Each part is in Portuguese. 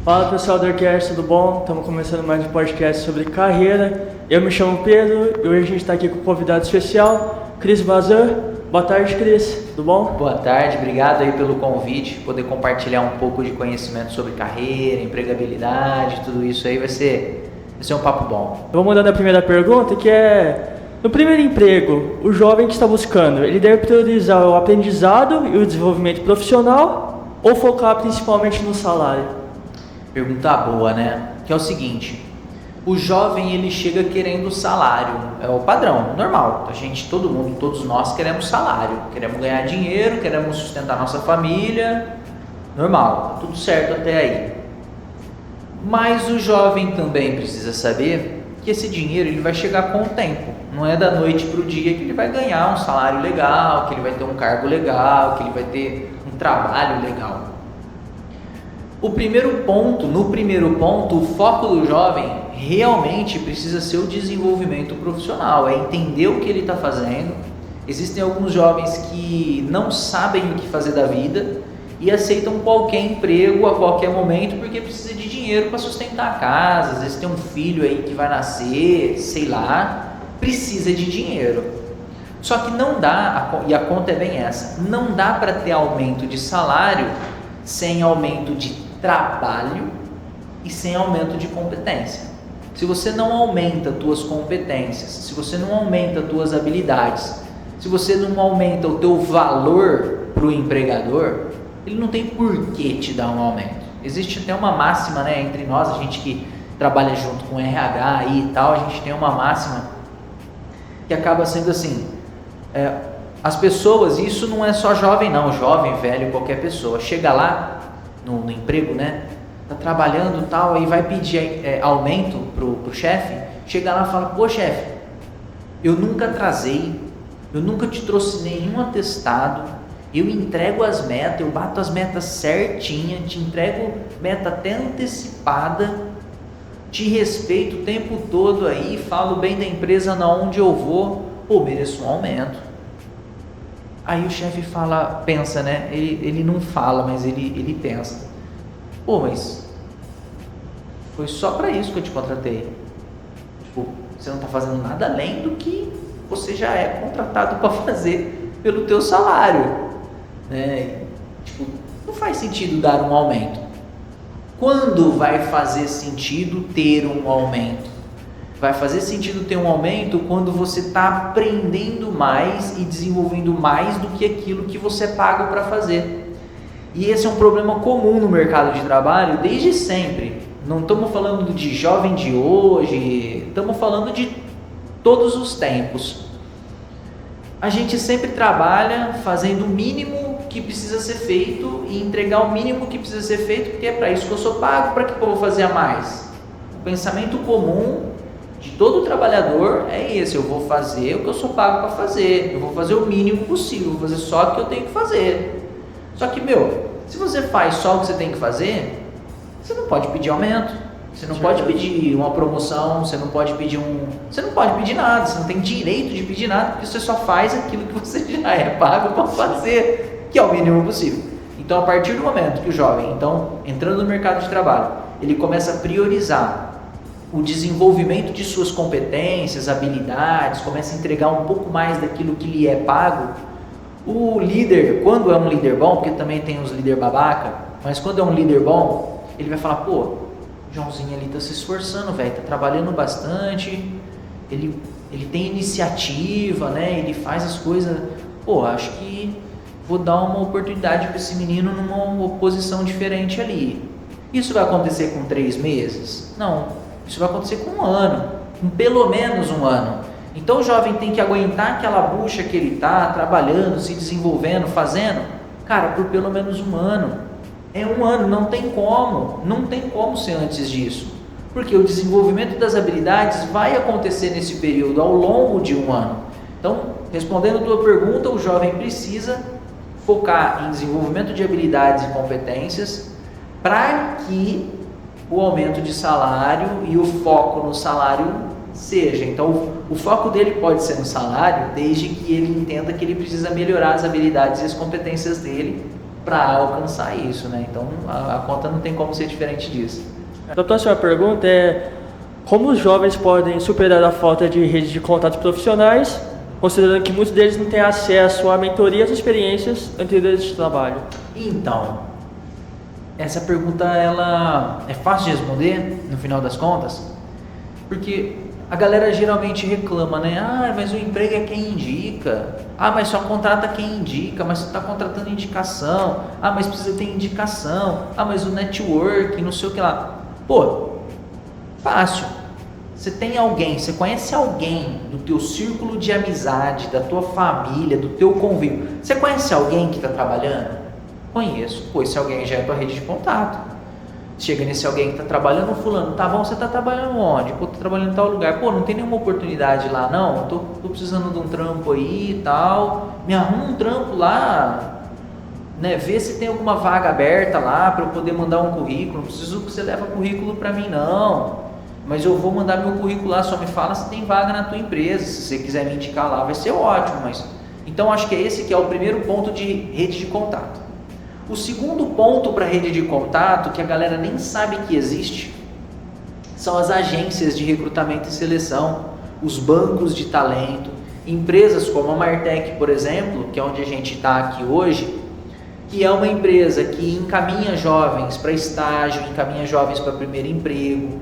Fala pessoal do Orquestra, tudo bom? Estamos começando mais um podcast sobre carreira. Eu me chamo Pedro e hoje a gente está aqui com um convidado especial, Cris Bazan. Boa tarde, Cris, tudo bom? Boa tarde, obrigado aí pelo convite, poder compartilhar um pouco de conhecimento sobre carreira, empregabilidade, tudo isso aí vai ser um papo bom. Vamos mandar a primeira pergunta, que é: no primeiro emprego, o jovem que está buscando, ele deve priorizar o aprendizado e o desenvolvimento profissional ou focar principalmente no salário? Pergunta boa, né? Que é o seguinte: o jovem ele chega querendo salário, é o padrão, normal. Todo mundo, todos nós queremos salário, queremos ganhar dinheiro, queremos sustentar nossa família, normal, tá tudo certo até aí. Mas o jovem também precisa saber que esse dinheiro ele vai chegar com o tempo. Não é da noite para o dia que ele vai ganhar um salário legal, que ele vai ter um cargo legal, que ele vai ter um trabalho legal. No primeiro ponto, o foco do jovem realmente precisa ser o desenvolvimento profissional, é entender o que ele está fazendo. Existem alguns jovens que não sabem o que fazer da vida e aceitam qualquer emprego a qualquer momento porque precisa de dinheiro para sustentar a casa. Às vezes tem um filho aí que vai nascer, sei lá, precisa de dinheiro. Só que não dá, e a conta é bem essa, não dá para ter aumento de salário sem aumento de trabalho e sem aumento de competência. Se você não aumenta tuas competências, se você não aumenta tuas habilidades, se você não aumenta o teu valor para o empregador, ele não tem por que te dar um aumento. Existe até uma máxima, né, entre nós, a gente que trabalha junto com RH e tal, a gente tem uma máxima que acaba sendo assim, as pessoas, isso não é só jovem não, jovem, velho, qualquer pessoa, chega lá no emprego, né, tá trabalhando e tal, aí vai pedir aumento pro chefe, chega lá e fala: pô chefe, eu nunca atrasei, eu nunca te trouxe nenhum atestado, eu entrego as metas, eu bato as metas certinha, te entrego meta até antecipada, te respeito o tempo todo aí, falo bem da empresa na onde eu vou, pô, mereço um aumento. Aí o chefe pensa, né? Ele não fala, mas ele pensa: pô, mas foi só para isso que eu te contratei. Tipo, você não está fazendo nada além do que você já é contratado para fazer pelo teu salário, né? Tipo, não faz sentido dar um aumento. Quando vai fazer sentido ter um aumento? Vai fazer sentido ter um aumento quando você está aprendendo mais e desenvolvendo mais do que aquilo que você é pago para fazer. E esse é um problema comum no mercado de trabalho desde sempre. Não estamos falando de jovem de hoje, estamos falando de todos os tempos. A gente sempre trabalha fazendo o mínimo que precisa ser feito e entregar o mínimo que precisa ser feito, porque é para isso que eu sou pago, para que eu vou fazer a mais? O pensamento comum de todo trabalhador é esse: eu vou fazer o que eu sou pago para fazer, eu vou fazer o mínimo possível, vou fazer só o que eu tenho que fazer. Só que, se você faz só o que você tem que fazer, você não pode pedir aumento, você não pode pedir uma promoção, você não pode pedir nada, você não tem direito de pedir nada, porque você só faz aquilo que você já é pago para fazer, que é o mínimo possível. Então, a partir do momento que o jovem, entrando no mercado de trabalho, ele começa a priorizar o desenvolvimento de suas competências, habilidades, começa a entregar um pouco mais daquilo que lhe é pago, o líder, quando é um líder bom, porque também tem os líder babaca, mas quando é um líder bom, ele vai falar: pô, o Joãozinho ali tá se esforçando, velho, tá trabalhando bastante, ele tem iniciativa, né, ele faz as coisas, pô, acho que vou dar uma oportunidade para esse menino numa posição diferente ali. Isso vai acontecer com 3 meses? Não. Isso vai acontecer com 1 ano, com pelo menos 1 ano. Então o jovem tem que aguentar aquela bucha que ele está trabalhando, se desenvolvendo, fazendo, cara, por pelo menos 1 ano. É 1 ano, não tem como ser antes disso. Porque o desenvolvimento das habilidades vai acontecer nesse período, ao longo de 1 ano. Então, respondendo a tua pergunta, o jovem precisa focar em desenvolvimento de habilidades e competências para que o aumento de salário e o foco no salário seja. Então, o foco dele pode ser no salário, desde que ele entenda que ele precisa melhorar as habilidades e as competências dele para alcançar isso, né? Então a conta não tem como ser diferente disso. A próxima pergunta é: como os jovens podem superar a falta de rede de contatos profissionais, considerando que muitos deles não têm acesso a mentorias e experiências anteriores de trabalho? Então, essa pergunta ela é fácil de responder no final das contas, porque a galera geralmente reclama, né? Ah, mas o emprego é quem indica. Ah, mas só contrata quem indica. Mas você está contratando indicação. Ah, mas precisa ter indicação. Ah, mas o networking, não sei o que lá. Pô, fácil. Você tem alguém, você conhece alguém do teu círculo de amizade, da tua família, do teu convívio. Você conhece alguém que está trabalhando? Conheço. Pô, esse alguém já é tua rede de contato. Chega nesse alguém que está trabalhando, fulano, tá bom, você está trabalhando onde? Pô, tô trabalhando em tal lugar. Pô, não tem nenhuma oportunidade lá, não? Tô precisando de um trampo aí e tal. Me arruma um trampo lá, né? Vê se tem alguma vaga aberta lá para eu poder mandar um currículo. Não preciso que você leve currículo para mim, não. Mas eu vou mandar meu currículo lá, só me fala se tem vaga na tua empresa. Se você quiser me indicar lá, vai ser ótimo. Mas então acho que é esse que é o primeiro ponto de rede de contato. O segundo ponto para a rede de contato, que a galera nem sabe que existe, são as agências de recrutamento e seleção, os bancos de talento, empresas como a Martech, por exemplo, que é onde a gente está aqui hoje, que é uma empresa que encaminha jovens para estágio, encaminha jovens para primeiro emprego.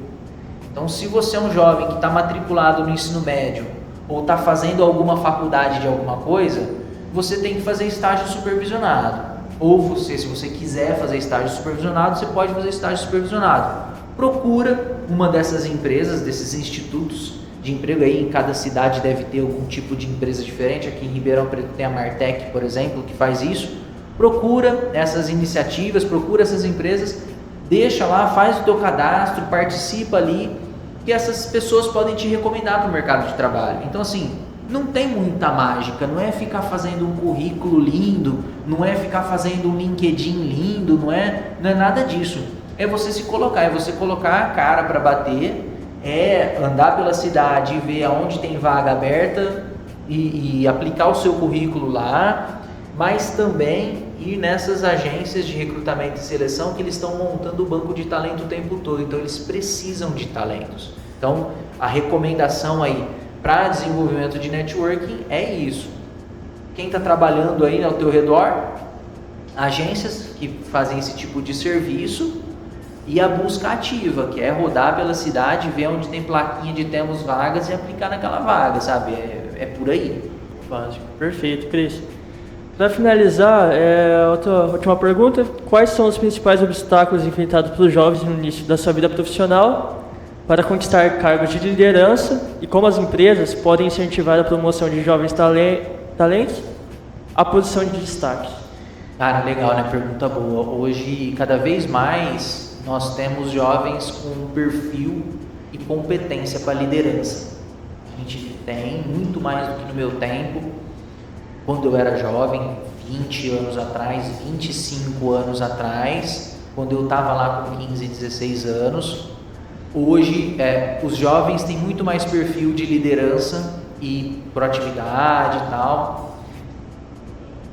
Então, se você é um jovem que está matriculado no ensino médio ou está fazendo alguma faculdade de alguma coisa, você tem que fazer estágio supervisionado. Ou você, se você quiser fazer estágio supervisionado, você pode fazer estágio supervisionado. Procura uma dessas empresas, desses institutos de emprego aí, em cada cidade deve ter algum tipo de empresa diferente. Aqui em Ribeirão Preto tem a Martech, por exemplo, que faz isso. Procura essas iniciativas, procura essas empresas, deixa lá, faz o teu cadastro, participa ali, que essas pessoas podem te recomendar para o mercado de trabalho. Então assim, não tem muita mágica, não é ficar fazendo um currículo lindo, não é ficar fazendo um LinkedIn lindo, não é nada disso. É você se colocar, é você colocar a cara para bater, é andar pela cidade e ver aonde tem vaga aberta e aplicar o seu currículo lá, mas também ir nessas agências de recrutamento e seleção que eles estão montando o banco de talento o tempo todo, então eles precisam de talentos. Então a recomendação aí para desenvolvimento de networking é isso. Quem está trabalhando aí ao teu redor, agências que fazem esse tipo de serviço, e a busca ativa, que é rodar pela cidade, ver onde tem plaquinha de temos vagas e aplicar naquela vaga, sabe? É por aí. Básico. Perfeito, Cris. Para finalizar, outra última pergunta: quais são os principais obstáculos enfrentados pelos jovens no início da sua vida profissional para conquistar cargos de liderança e como as empresas podem incentivar a promoção de jovens talentos à posição de destaque? Cara, legal, né? Pergunta boa. Hoje, cada vez mais, nós temos jovens com perfil e competência para liderança. A gente tem muito mais do que no meu tempo, quando eu era jovem, 20 anos atrás, 25 anos atrás, quando eu estava lá com 15, 16 anos. Hoje, os jovens têm muito mais perfil de liderança e proatividade e tal.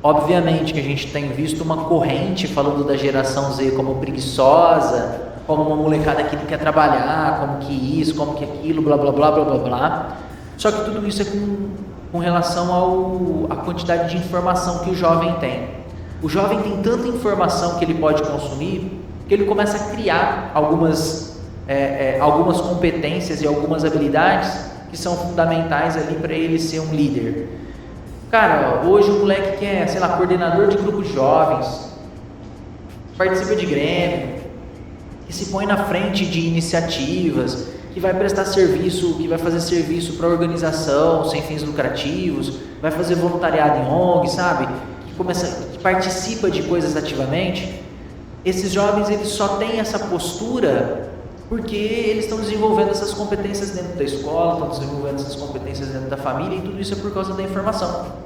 Obviamente que a gente tem visto uma corrente falando da geração Z como preguiçosa, como uma molecada que não quer trabalhar, como que isso, como que aquilo, blá blá blá blá blá blá. Só que tudo isso é com relação à quantidade de informação que o jovem tem. O jovem tem tanta informação que ele pode consumir que ele começa a criar algumas competências e algumas habilidades que são fundamentais ali para ele ser um líder. Cara, hoje o moleque que é, sei lá, coordenador de grupo de jovens, participa de grêmio, que se põe na frente de iniciativas, que vai prestar serviço, que vai fazer serviço para organização sem fins lucrativos, vai fazer voluntariado em ONG, sabe? Que participa de coisas ativamente. Esses jovens, eles só têm essa postura porque eles estão desenvolvendo essas competências dentro da escola, estão desenvolvendo essas competências dentro da família, e tudo isso é por causa da informação.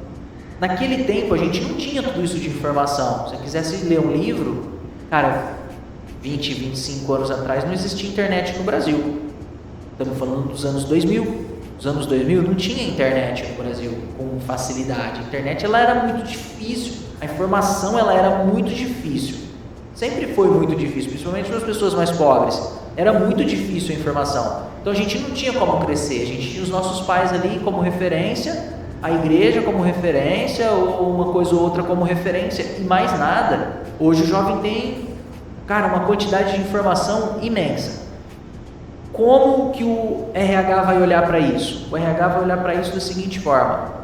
Naquele tempo, a gente não tinha tudo isso de informação. Se você quisesse ler um livro, cara, 20, 25 anos atrás, não existia internet no Brasil. Estamos falando dos anos 2000. Nos anos 2000 não tinha internet no Brasil com facilidade. A internet ela era muito difícil. A informação ela era muito difícil. Sempre foi muito difícil, principalmente para as pessoas mais pobres. Era muito difícil a informação. Então a gente não tinha como crescer. A gente tinha os nossos pais ali como referência, a igreja como referência, ou uma coisa ou outra como referência, e mais nada. Hoje o jovem tem, cara, uma quantidade de informação imensa. Como que o RH vai olhar para isso? O RH vai olhar para isso da seguinte forma,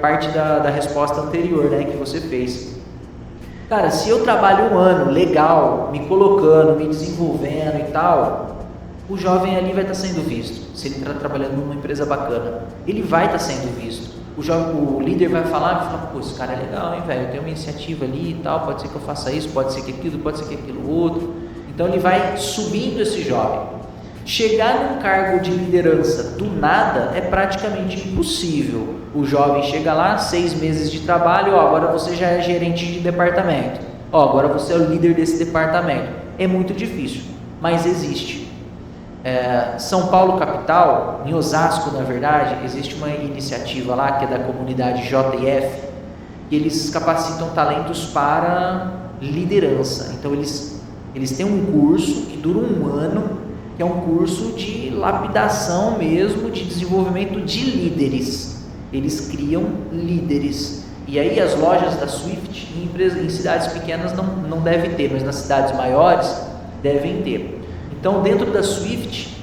parte da resposta anterior, né, que você fez. Cara, se eu trabalho um ano legal, me colocando, me desenvolvendo e tal, o jovem ali vai estar sendo visto. Se ele está trabalhando numa empresa bacana, ele vai estar sendo visto. O líder vai falar, pô, esse cara é legal, hein, velho, eu tenho uma iniciativa ali e tal, pode ser que eu faça isso, pode ser que aquilo, pode ser que aquilo outro. Então ele vai subindo esse jovem. Chegar num cargo de liderança do nada é praticamente impossível. O jovem chega lá, 6 meses de trabalho, agora você já é gerente de departamento, agora você é o líder desse departamento. É muito difícil, mas existe. São Paulo capital, em Osasco na verdade, existe uma iniciativa lá que é da comunidade JF, que eles capacitam talentos para liderança. Então eles têm um curso que dura um ano, que é um curso de lapidação mesmo, de desenvolvimento de líderes. Eles criam líderes. E aí as lojas da Swift, em cidades pequenas não devem ter, mas nas cidades maiores devem ter. Então dentro da Swift,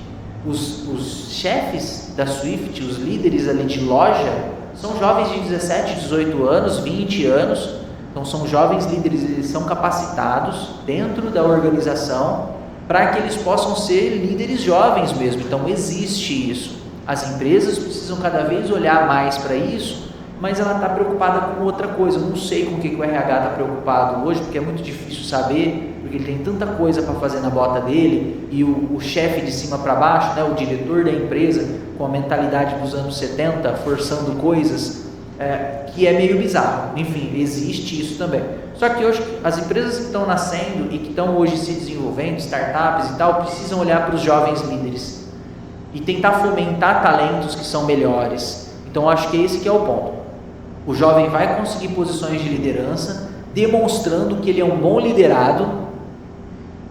os chefes da Swift, os líderes ali de loja, são jovens de 17, 18 anos, 20 anos. Então são jovens líderes, eles são capacitados dentro da organização para que eles possam ser líderes jovens mesmo. Então existe isso. As empresas precisam cada vez olhar mais para isso, mas ela está preocupada com outra coisa. Eu não sei com o que o RH está preocupado hoje, porque é muito difícil saber, porque ele tem tanta coisa para fazer na bota dele, e o chefe de cima para baixo, né, o diretor da empresa, com a mentalidade dos anos 70, forçando coisas, que é meio bizarro. Enfim, existe isso também. Só que hoje as empresas que estão nascendo e que estão hoje se desenvolvendo, startups e tal, precisam olhar para os jovens líderes e tentar fomentar talentos que são melhores. Então acho que esse que é o ponto. O jovem vai conseguir posições de liderança, demonstrando que ele é um bom liderado,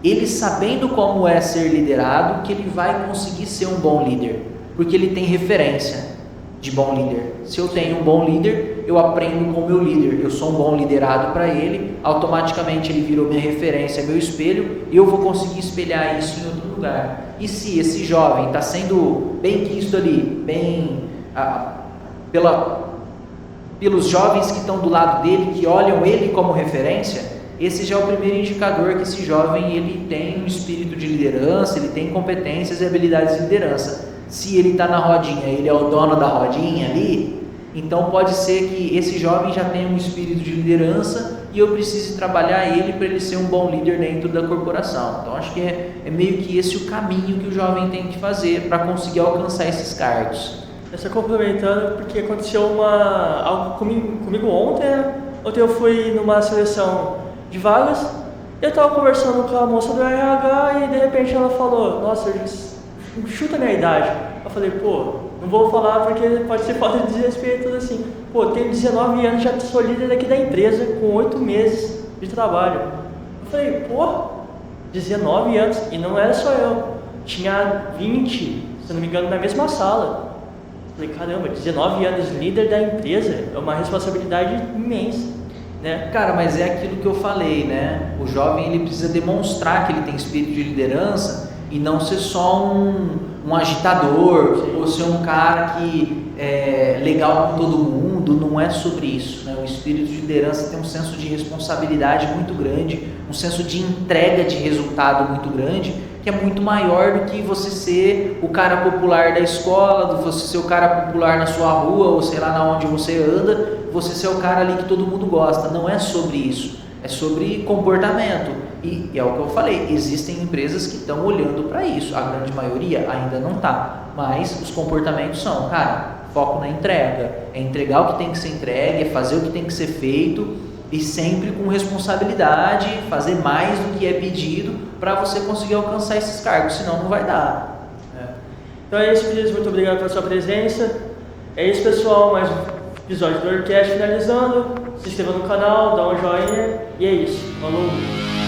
ele sabendo como é ser liderado, que ele vai conseguir ser um bom líder, porque ele tem referência de bom líder. Se eu tenho um bom líder, eu aprendo com o meu líder, eu sou um bom liderado para ele, automaticamente ele virou minha referência, meu espelho, e eu vou conseguir espelhar isso em outro lugar. E se esse jovem está sendo bem quisto ali, pelos jovens que estão do lado dele, que olham ele como referência, esse já é o primeiro indicador que esse jovem ele tem um espírito de liderança, ele tem competências e habilidades de liderança. Se ele está na rodinha, ele é o dono da rodinha ali, então pode ser que esse jovem já tenha um espírito de liderança e eu precise trabalhar ele para ele ser um bom líder dentro da corporação. Então acho que é meio que esse o caminho que o jovem tem que fazer para conseguir alcançar esses cargos. Só complementando, porque aconteceu algo comigo ontem, né? Ontem eu fui numa seleção de vagas, eu estava conversando com a moça do RH e de repente ela falou, nossa, chuta a minha idade. Eu falei, pô, não vou falar porque pode ser falta de desrespeito, tudo assim. Pô, tenho 19 anos, já sou líder aqui da empresa, com 8 meses de trabalho. Eu falei, pô, 19 anos, e não era só eu, tinha 20, se não me engano, na mesma sala. Eu falei, caramba, 19 anos líder da empresa, é uma responsabilidade imensa, né? Cara, mas é aquilo que eu falei, né? O jovem, ele precisa demonstrar que ele tem espírito de liderança e não ser só um agitador. Sim. Ou ser um cara que é legal com todo mundo. Não é sobre isso, né? O espírito de liderança tem um senso de responsabilidade muito grande, um senso de entrega de resultado muito grande, que é muito maior do que você ser o cara popular da escola, do você ser o cara popular na sua rua, ou sei lá na onde você anda, você ser o cara ali que todo mundo gosta. Não é sobre isso, é sobre comportamento. E é o que eu falei, existem empresas que estão olhando para isso, a grande maioria ainda não está, mas os comportamentos são, cara, foco na entrega, é entregar o que tem que ser entregue, é fazer o que tem que ser feito, e sempre com responsabilidade, fazer mais do que é pedido para você conseguir alcançar esses cargos, senão não vai dar. Então é isso, Cris, muito obrigado pela sua presença. É isso, pessoal, mais um episódio do Orcast finalizando. se inscreva no canal, dá um joinha e é isso. Falou!